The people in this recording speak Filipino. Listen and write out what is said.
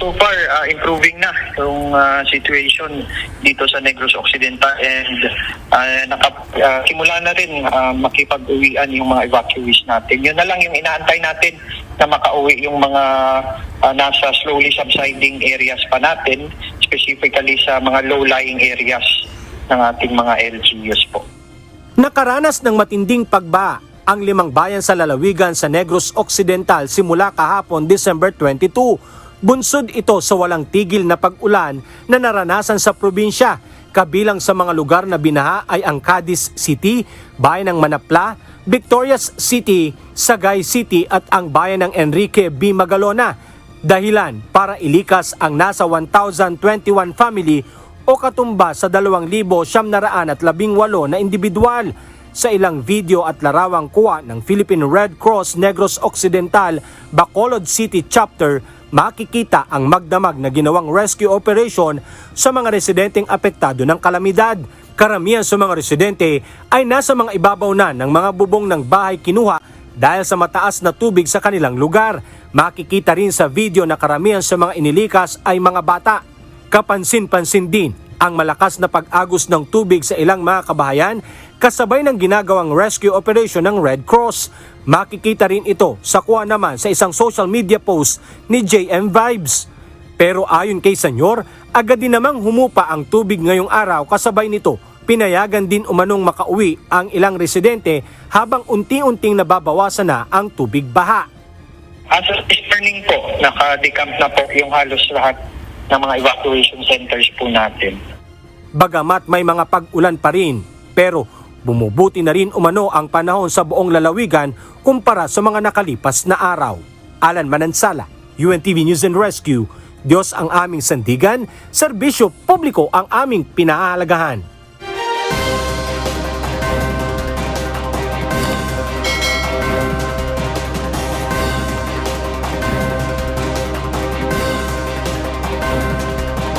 so far, improving na yung situation dito sa Negros Occidental and simula na rin makipag-uwian yung mga evacuees natin. Yun na lang yung inaantay natin na makauwi yung mga nasa slowly subsiding areas pa natin, specifically sa mga low-lying areas ng ating mga LGUs po. Nakaranas ng matinding pagbaha ang 5 bayan sa lalawigan sa Negros Occidental simula kahapon December 22. Bunsod ito sa walang tigil na pag-ulan na naranasan sa probinsya. Kabilang sa mga lugar na binaha ay ang Cadiz City, bayan ng Manapla, Victorias City, Sagay City at ang bayan ng Enrique B. Magalona. Dahilan para ilikas ang nasa 1,021 family o katumbas sa 2,918 na individual. Sa ilang video at larawang kuha ng Philippine Red Cross Negros Occidental, Bacolod City Chapter, makikita ang magdamag na ginawang rescue operation sa mga residenteng apektado ng kalamidad. Karamihan sa mga residente ay nasa mga ibabaw na ng mga bubong ng bahay kinuha dahil sa mataas na tubig sa kanilang lugar. Makikita rin sa video na karamihan sa mga inilikas ay mga bata. Kapansin-pansin din ang malakas na pag-agos ng tubig sa ilang mga kabahayan kasabay ng ginagawang rescue operation ng Red Cross. Makikita rin ito sa kuha naman sa isang social media post ni JM Vibes. Pero ayon kay Senyor, agad din namang humupa ang tubig ngayong araw kasabay nito. Pinayagan din umanong makauwi ang ilang residente habang unti-unting nababawasan na ang tubig baha. As of this morning po, naka-decamp na po yung halos lahat ng mga evacuation centers po natin. Bagamat may mga pag-ulan pa rin, pero bumubuti na rin umano ang panahon sa buong lalawigan kumpara sa mga nakalipas na araw. Alan Manansala, UNTV News and Rescue. Diyos ang aming sandigan, serbisyo publiko ang aming pinahahalagahan.